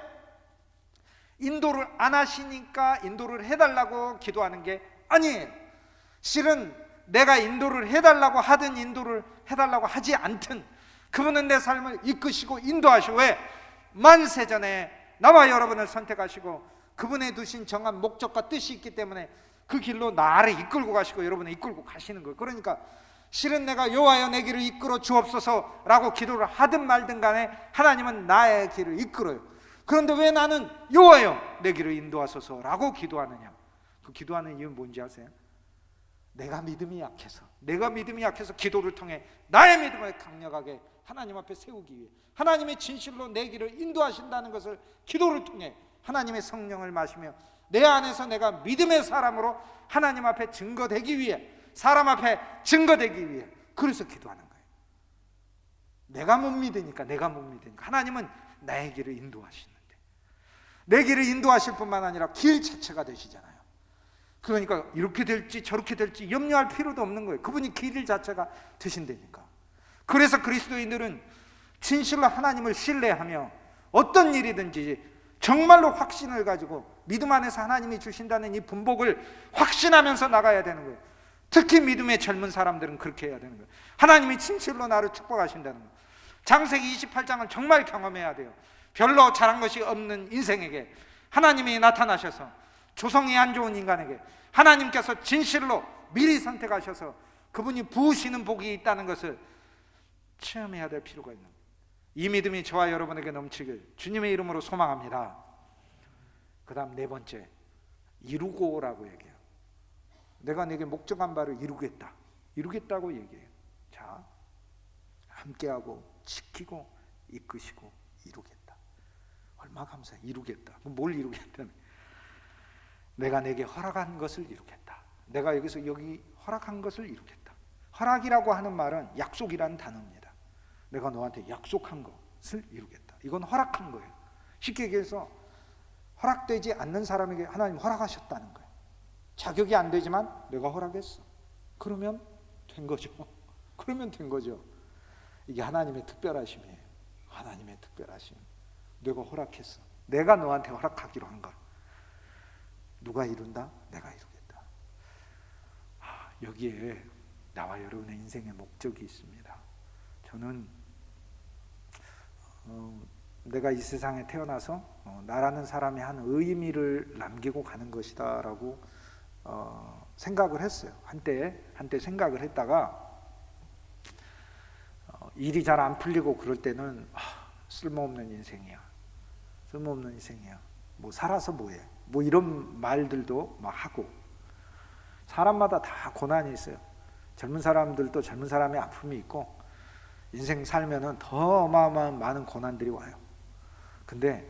인도를 안 하시니까 인도를 해달라고 기도하는 게 아니에요. 실은 내가 인도를 해달라고 하든 인도를 해달라고 하지 않든 그분은 내 삶을 이끄시고 인도하시고, 왜? 만세전에 나와 여러분을 선택하시고 그분의 두신 정한 목적과 뜻이 있기 때문에 그 길로 나를 이끌고 가시고 여러분을 이끌고 가시는 거예요. 그러니까 실은 내가 여호와여 내 길을 이끌어 주옵소서라고 기도를 하든 말든 간에 하나님은 나의 길을 이끌어요. 그런데 왜 나는 여호와여 내 길을 인도하소서라고 기도하느냐? 그 기도하는 이유는 뭔지 아세요? 내가 믿음이 약해서 기도를 통해 나의 믿음을 강력하게 하나님 앞에 세우기 위해, 하나님의 진실로 내 길을 인도하신다는 것을 기도를 통해 하나님의 성령을 마시며 내 안에서 내가 믿음의 사람으로 하나님 앞에 증거되기 위해, 사람 앞에 증거되기 위해, 그래서 기도하는 거예요. 내가 못 믿으니까 하나님은 나의 길을 인도하시는데, 내 길을 인도하실 뿐만 아니라 길 자체가 되시잖아요. 그러니까 이렇게 될지 저렇게 될지 염려할 필요도 없는 거예요. 그분이 길 자체가 되신다니까. 그래서 그리스도인들은 진실로 하나님을 신뢰하며 어떤 일이든지 정말로 확신을 가지고 믿음 안에서 하나님이 주신다는 이 분복을 확신하면서 나가야 되는 거예요. 특히 믿음의 젊은 사람들은 그렇게 해야 되는 거예요. 하나님이 진실로 나를 축복하신다는 거예요. 창세기 28장을 정말 경험해야 돼요. 별로 잘한 것이 없는 인생에게 하나님이 나타나셔서, 조성이 안 좋은 인간에게 하나님께서 진실로 미리 선택하셔서 그분이 부으시는 복이 있다는 것을 체험해야 될 필요가 있는 거예요. 이 믿음이 저와 여러분에게 넘치길 주님의 이름으로 소망합니다. 그 다음 네 번째, 이루고라고 얘기해요. 내가 내게 목적한 바를 이루겠다고 얘기해요. 자, 함께하고 지키고 이끄시고 이루겠다. 얼마나 감사해. 이루겠다. 뭘 이루겠다는? 내가 내게 허락한 것을 이루겠다. 내가 여기 허락한 것을 이루겠다. 허락이라고 하는 말은 약속이라는 단어입니다. 내가 너한테 약속한 것을 이루겠다. 이건 허락한 거예요. 쉽게 얘기해서 허락되지 않는 사람에게 하나님 허락하셨다는 거예요. 자격이 안 되지만 내가 허락했어. 그러면 된 거죠. 이게 하나님의 특별하심이에요. 하나님의 특별하심. 내가 허락했어. 내가 너한테 허락하기로 한 걸 누가 이룬다? 내가 이루겠다. 여기에 나와 여러분의 인생의 목적이 있습니다. 저는 내가 이 세상에 태어나서 나라는 사람이 한 의미를 남기고 가는 것이다 라고 생각을 했어요. 한때 생각을 했다가 일이 잘 안 풀리고 그럴 때는 쓸모없는 인생이야. 뭐 살아서 뭐해? 뭐 이런 말들도 막 하고. 사람마다 다 고난이 있어요. 젊은 사람들도 젊은 사람의 아픔이 있고, 인생 살면은 더 어마어마한 많은 고난들이 와요. 근데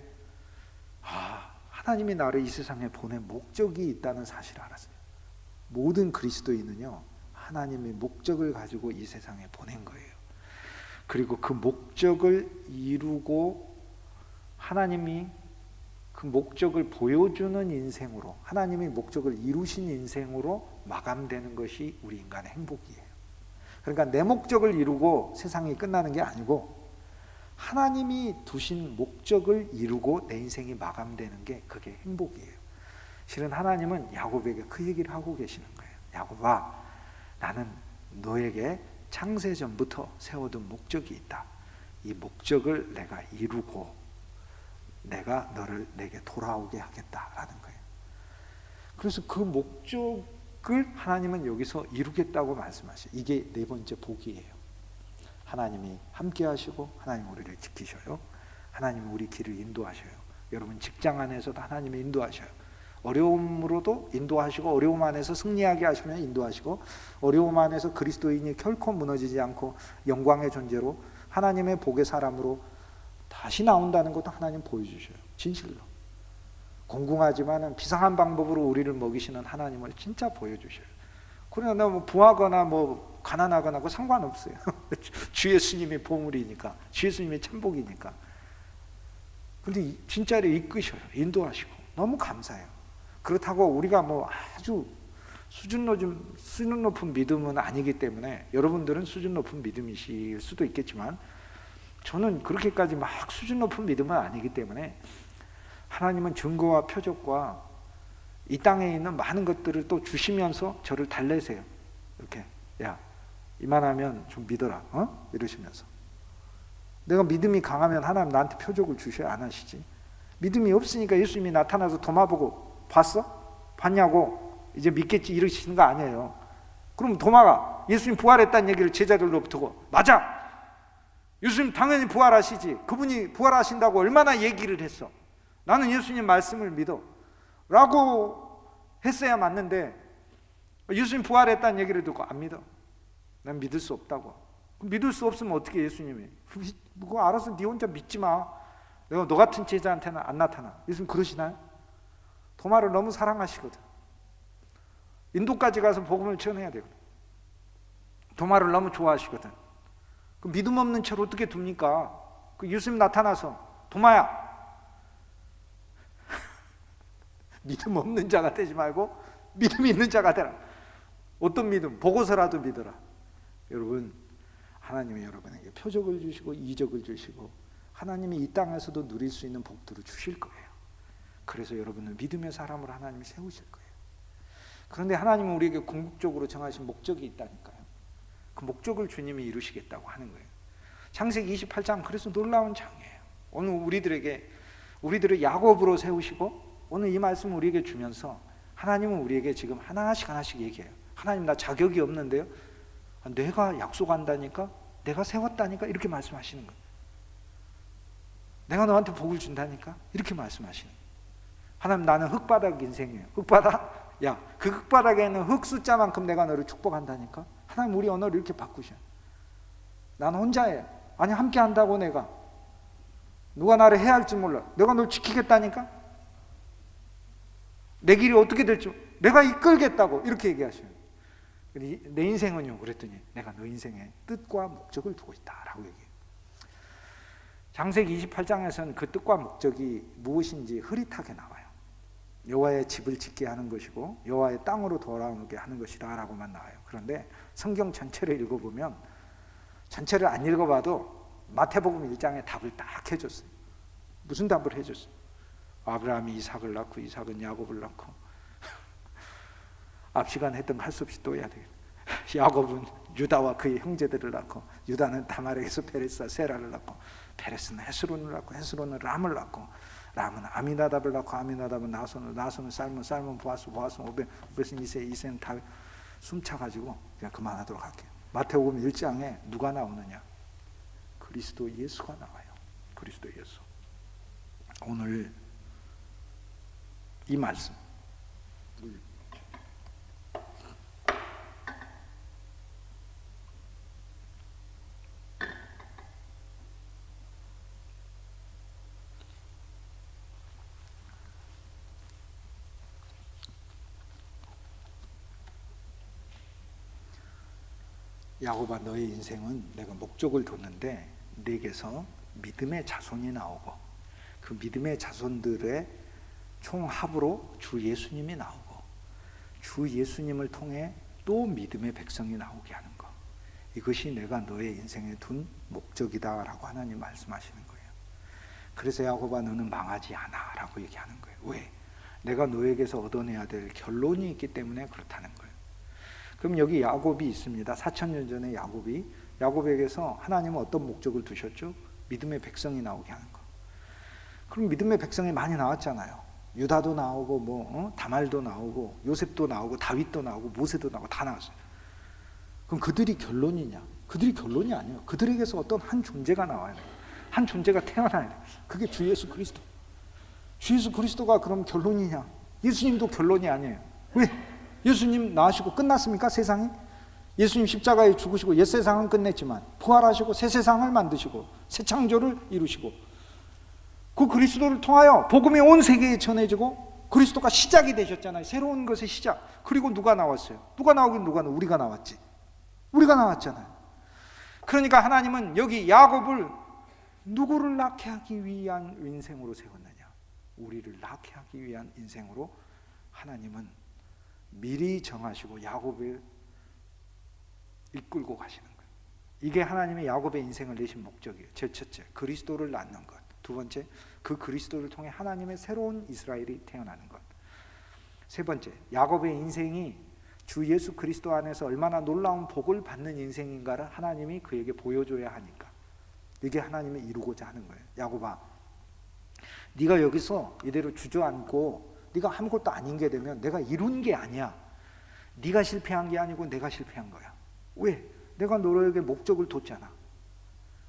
하나님이 나를 이 세상에 보낸 목적이 있다는 사실을 알았어요. 모든 그리스도인은요, 하나님의 목적을 가지고 이 세상에 보낸 거예요. 그리고 그 목적을 이루고 하나님이 그 목적을 보여주는 인생으로, 하나님이 목적을 이루신 인생으로 마감되는 것이 우리 인간의 행복이에요. 그러니까 내 목적을 이루고 세상이 끝나는 게 아니고 하나님이 두신 목적을 이루고 내 인생이 마감되는 게 그게 행복이에요. 실은 하나님은 야곱에게 그 얘기를 하고 계시는 거예요. 야곱아, 나는 너에게 창세전부터 세워둔 목적이 있다. 이 목적을 내가 이루고 내가 너를 내게 돌아오게 하겠다라는 거예요. 그래서 그 목적을 하나님은 여기서 이루겠다고 말씀하셔요. 이게 네 번째 복이에요. 하나님이 함께 하시고 하나님 우리를 지키셔요. 하나님 우리 길을 인도하셔요. 여러분 직장 안에서도 하나님이 인도하셔요. 어려움으로도 인도하시고 어려움 안에서 승리하게 하시면 인도하시고 어려움 안에서 그리스도인이 결코 무너지지 않고 영광의 존재로 하나님의 복의 사람으로 다시 나온다는 것도 하나님 보여주셔요. 진실로. 공공하지만 비상한 방법으로 우리를 먹이시는 하나님을 진짜 보여주셔요. 그러나 뭐 부하거나 뭐 가난하거나 그 상관없어요. 주 예수님이 보물이니까, 주 예수님이 참복이니까. 근데 진짜로 이끄셔요. 인도하시고. 너무 감사해요. 그렇다고 우리가 뭐 아주 수준 높은 믿음은 아니기 때문에 여러분들은 수준 높은 믿음이실 수도 있겠지만 저는 그렇게까지 막 수준 높은 믿음은 아니기 때문에 하나님은 증거와 표적과 이 땅에 있는 많은 것들을 또 주시면서 저를 달래세요. 이렇게, 야, 이만하면 좀 믿어라, 이러시면서. 내가 믿음이 강하면 하나님 나한테 표적을 주셔야 안 하시지. 믿음이 없으니까 예수님이 나타나서 도마 보고 봤어? 봤냐고 이제 믿겠지 이러시는 거 아니에요. 그럼 도마가 예수님 부활했다는 얘기를 제자들로부터 맞아, 예수님 당연히 부활하시지, 그분이 부활하신다고 얼마나 얘기를 했어, 나는 예수님 말씀을 믿어 라고 했어야 맞는데 예수님 부활했다는 얘기를 듣고 안 믿어, 난 믿을 수 없다고. 믿을 수 없으면 어떻게 예수님이 그거 알아서 네 혼자 믿지 마, 내가 너 같은 제자한테는 안 나타나. 예수님 그러시나요? 도마를 너무 사랑하시거든. 인도까지 가서 복음을 전해야 되거든. 도마를 너무 좋아하시거든. 그 믿음 없는 채로 어떻게 둡니까? 그 예수님 나타나서 도마야 믿음 없는 자가 되지 말고 믿음 있는 자가 되라. 어떤 믿음? 보고서라도 믿어라. 여러분, 하나님이 여러분에게 표적을 주시고 이적을 주시고 하나님이 이 땅에서도 누릴 수 있는 복들을 주실 거예요. 그래서 여러분은 믿음의 사람으로 하나님이 세우실 거예요. 그런데 하나님은 우리에게 궁극적으로 정하신 목적이 있다니까요. 그 목적을 주님이 이루시겠다고 하는 거예요. 창세기 28장 그래서 놀라운 장이에요. 오늘 우리들을 야곱으로 세우시고 오늘 이 말씀을 우리에게 주면서 하나님은 우리에게 지금 하나씩 얘기해요. 하나님 나 자격이 없는데요, 내가 약속한다니까, 내가 세웠다니까 이렇게 말씀하시는 거예요. 내가 너한테 복을 준다니까 이렇게 말씀하시는 거예요. 하나님 나는 흙바닥 인생이에요. 흙바닥? 야, 그 흙바닥에 있는 흙 숫자만큼 내가 너를 축복한다니까. 하나님 우리 언어를 이렇게 바꾸셔. 난 혼자예요. 아니 함께 한다고. 내가 누가 나를 해야 할지 몰라. 내가 널 지키겠다니까. 내 길이 어떻게 될지 내가 이끌겠다고 이렇게 얘기하셔요. 내 인생은요 그랬더니 내가 너 인생에 뜻과 목적을 두고 있다라고 얘기해요. 창세기 28장에서는 그 뜻과 목적이 무엇인지 흐릿하게 나와요. 여호와의 집을 짓게 하는 것이고 여호와의 땅으로 돌아오게 하는 것이라 라고만 나와요. 그런데 성경 전체를 읽어보면, 전체를 안 읽어봐도 마태복음 1장에 답을 딱 해줬어요. 무슨 답을 해줬어요? 아브라함이 이삭을 낳고 이삭은 야곱을 낳고 앞 시간 했던 거 할 수 없이 또 해야 되겠다. 야곱은 유다와 그의 형제들을 낳고 유다는 다말에게서 페레스와 세라를 낳고 페레스는 헤스론을 낳고 헤스론은 람을 낳고 람은 아미나답을 낳고 아미나답은 나손을, 나손은 살몬 보아스, 보아스는 오벳은 이세, 이세는 다윗. 숨차가지고 그냥 그만하도록 할게요. 마태복음 1장에 누가 나오느냐? 그리스도 예수가 나와요. 그리스도 예수. 오늘 이 말씀 야곱아 너의 인생은 내가 목적을 뒀는데 내게서 믿음의 자손이 나오고 그 믿음의 자손들의 총합으로 주 예수님이 나오고 주 예수님을 통해 또 믿음의 백성이 나오게 하는 것, 이것이 내가 너의 인생에 둔 목적이다 라고 하나님 말씀하시는 거예요. 그래서 야곱아 너는 망하지 않아 라고 얘기하는 거예요. 왜? 내가 너에게서 얻어내야 될 결론이 있기 때문에 그렇다는 거예요. 그럼 여기 야곱이 있습니다. 4,000년 전에 야곱에게서 하나님은 어떤 목적을 두셨죠? 믿음의 백성이 나오게 하는 거. 그럼 믿음의 백성이 많이 나왔잖아요. 유다도 나오고 다말도 나오고 요셉도 나오고 다윗도 나오고 모세도 나오고 다 나왔어요. 그럼 그들이 결론이냐? 그들이 결론이 아니에요. 그들에게서 어떤 한 존재가 나와야 돼요. 한 존재가 태어나야 돼요. 그게 주 예수 그리스도. 주 예수 그리스도가 그럼 결론이냐? 예수님도 결론이 아니에요. 왜? 예수님 나으시고 끝났습니까? 세상이? 예수님 십자가에 죽으시고 옛 세상은 끝냈지만 부활하시고 새 세상을 만드시고 새 창조를 이루시고 그 그리스도를 통하여 복음이 온 세계에 전해지고 그리스도가 시작이 되셨잖아요. 새로운 것의 시작. 그리고 누가 나왔어요? 누가 나오긴 우리가 나왔지. 우리가 나왔잖아요. 그러니까 하나님은 여기 야곱을 누구를 낳게 하기 위한 인생으로 세웠느냐? 우리를 낳게 하기 위한 인생으로 하나님은 미리 정하시고 야곱을 이끌고 가시는 거예요. 이게 하나님의 야곱의 인생을 내신 목적이에요. 첫째, 그리스도를 낳는 것. 두 번째, 그 그리스도를 통해 하나님의 새로운 이스라엘이 태어나는 것. 세 번째, 야곱의 인생이 주 예수 그리스도 안에서 얼마나 놀라운 복을 받는 인생인가를 하나님이 그에게 보여줘야 하니까. 이게 하나님이 이루고자 하는 거예요. 야곱아, 네가 여기서 이대로 주저앉고 네가 아무것도 아닌 게 되면 내가 이룬 게 아니야. 네가 실패한 게 아니고 내가 실패한 거야. 왜? 내가 너에게 목적을 뒀잖아.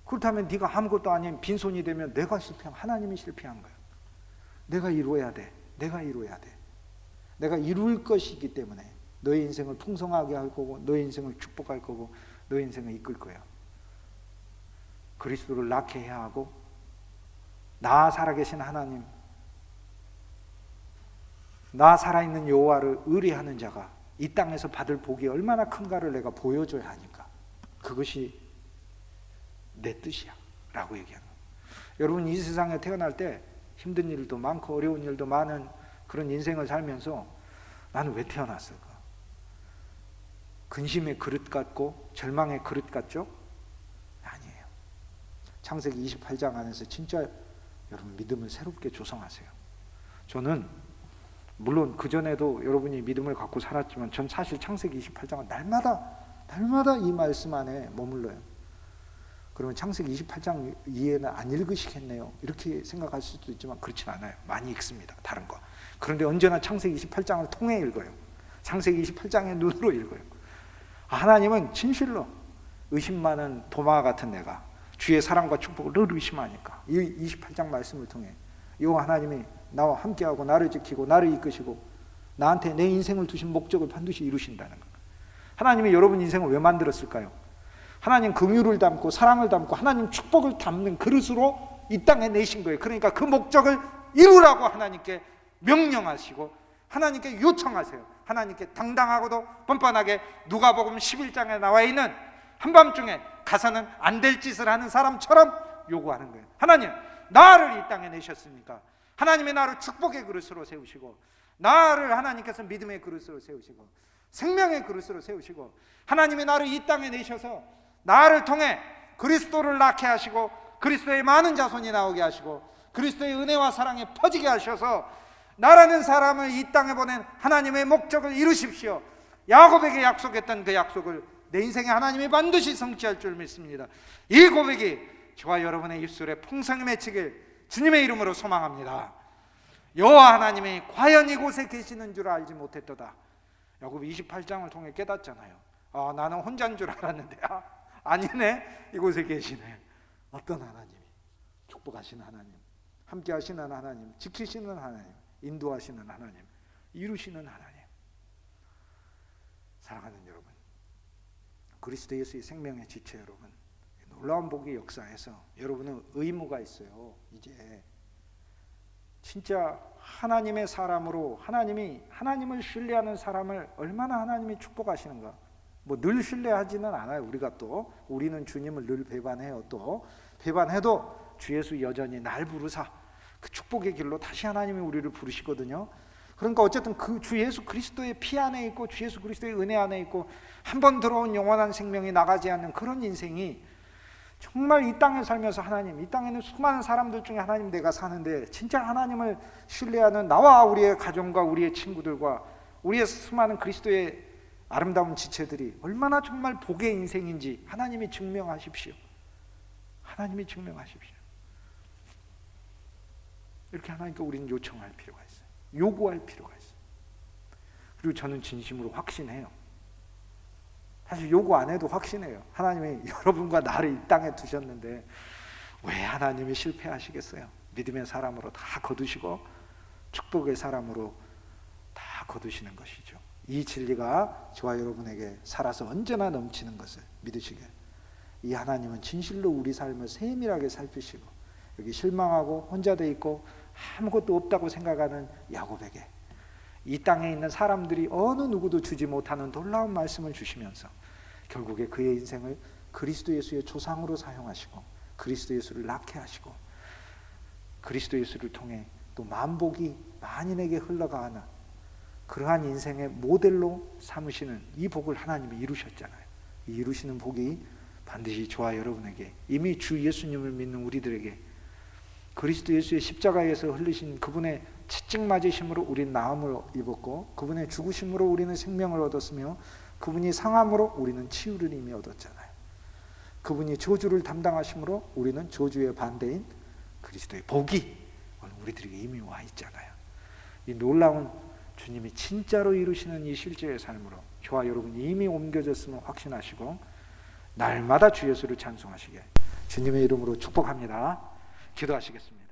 그렇다면 네가 아무것도 아닌 빈손이 되면 내가 실패한, 하나님이 실패한 거야. 내가 이루어야 돼. 내가 이루어야 돼. 내가 이룰 것이기 때문에 너의 인생을 풍성하게 할 거고 너의 인생을 축복할 거고 너의 인생을 이끌 거야. 그리스도를 낳게 해야 하고 나 살아계신 하나님, 나 살아있는 여호와를 의뢰하는 자가 이 땅에서 받을 복이 얼마나 큰가를 내가 보여줘야 하니까 그것이 내 뜻이야 라고 얘기하는 거예요. 여러분 이 세상에 태어날 때 힘든 일도 많고 어려운 일도 많은 그런 인생을 살면서 나는 왜 태어났을까? 근심의 그릇 같고 절망의 그릇 같죠? 아니에요. 창세기 28장 안에서 진짜 여러분 믿음을 새롭게 조성하세요. 저는 물론 그전에도 여러분이 믿음을 갖고 살았지만 전 사실 창세기 28장은 날마다 이 말씀 안에 머물러요. 그러면 창세기 28장 이해는 안 읽으시겠네요. 이렇게 생각할 수도 있지만 그렇진 않아요. 많이 읽습니다. 다른 거. 그런데 언제나 창세기 28장을 통해 읽어요. 창세기 28장의 눈으로 읽어요. 하나님은 진실로 의심 많은 도마 같은 내가 주의 사랑과 축복을 늘 의심하니까 이 28장 말씀을 통해 이 하나님이 나와 함께하고 나를 지키고 나를 이끄시고 나한테 내 인생을 두신 목적을 반드시 이루신다는 것. 하나님이 여러분 인생을 왜 만들었을까요? 하나님 긍휼을 담고 사랑을 담고 하나님 축복을 담는 그릇으로 이 땅에 내신 거예요. 그러니까 그 목적을 이루라고 하나님께 명령하시고 하나님께 요청하세요. 하나님께 당당하고도 뻔뻔하게 누가복음 11장에 나와 있는 한밤중에 가서는 안 될 짓을 하는 사람처럼 요구하는 거예요. 하나님, 나를 이 땅에 내셨으니까 하나님이 나를 축복의 그릇으로 세우시고 나를 하나님께서 믿음의 그릇으로 세우시고 생명의 그릇으로 세우시고 하나님이 나를 이 땅에 내셔서 나를 통해 그리스도를 낳게 하시고 그리스도의 많은 자손이 나오게 하시고 그리스도의 은혜와 사랑에 퍼지게 하셔서 나라는 사람을 이 땅에 보낸 하나님의 목적을 이루십시오. 야곱에게 약속했던 그 약속을 내 인생에 하나님이 반드시 성취할 줄 믿습니다. 이 고백이 저와 여러분의 입술에 풍성히 맺히길 주님의 이름으로 소망합니다. 여호와 하나님이 과연 이곳에 계시는 줄 알지 못했도다. 야곱 28장을 통해 깨닫잖아요. 나는 혼자인 줄 알았는데 아니네, 이곳에 계시네. 어떤 하나님이? 축복하시는 하나님, 함께 하시는 하나님, 지키시는 하나님, 인도하시는 하나님, 이루시는 하나님. 사랑하는 여러분, 그리스도 예수의 생명의 지체 여러분, 놀라운 복의 역사에서 여러분은 의무가 있어요. 이제 진짜 하나님의 사람으로 하나님을 신뢰하는 사람을 얼마나 하나님이 축복하시는가. 뭐 늘 신뢰하지는 않아요. 우리는 주님을 늘 배반해요. 또 배반해도 주 예수 여전히 날 부르사 그 축복의 길로 다시 하나님이 우리를 부르시거든요. 그러니까 어쨌든 그 주 예수 그리스도의 피 안에 있고 주 예수 그리스도의 은혜 안에 있고 한 번 들어온 영원한 생명이 나가지 않는 그런 인생이 정말 이 땅에 살면서 하나님, 이 땅에는 수많은 사람들 중에 하나님 내가 사는데 진짜 하나님을 신뢰하는 나와 우리의 가정과 우리의 친구들과 우리의 수많은 그리스도의 아름다운 지체들이 얼마나 정말 복의 인생인지 하나님이 증명하십시오. 하나님이 증명하십시오. 이렇게 하나님께 우리는 요청할 필요가 있어요. 요구할 필요가 있어요. 그리고 저는 진심으로 확신해요. 사실 요구 안 해도 확신해요. 하나님이 여러분과 나를 이 땅에 두셨는데 왜 하나님이 실패하시겠어요? 믿음의 사람으로 다 거두시고 축복의 사람으로 다 거두시는 것이죠. 이 진리가 저와 여러분에게 살아서 언제나 넘치는 것을 믿으시게. 이 하나님은 진실로 우리 삶을 세밀하게 살피시고, 여기 실망하고 혼자 돼 있고 아무것도 없다고 생각하는 야곱에게 이 땅에 있는 사람들이 어느 누구도 주지 못하는 놀라운 말씀을 주시면서 결국에 그의 인생을 그리스도 예수의 조상으로 사용하시고, 그리스도 예수를 낳게 하시고, 그리스도 예수를 통해 또 만복이 만인에게 흘러가는 그러한 인생의 모델로 삼으시는 이 복을 하나님이 이루셨잖아요. 이 이루시는 복이 반드시 저와 여러분에게, 이미 주 예수님을 믿는 우리들에게 그리스도 예수의 십자가에서 흘리신 그분의 채찍 맞으심으로 우리는 나음을 입었고, 그분의 죽으심으로 우리는 생명을 얻었으며, 그분이 상함으로 우리는 치유를 이미 얻었잖아요. 그분이 저주를 담당하심으로 우리는 저주의 반대인 그리스도의 복이 오늘 우리들에게 이미 와 있잖아요. 이 놀라운 주님이 진짜로 이루시는 이 실제의 삶으로 저와 여러분이 이미 옮겨졌음을 확신하시고 날마다 주 예수를 찬송하시게 주님의 이름으로 축복합니다. 기도하시겠습니다.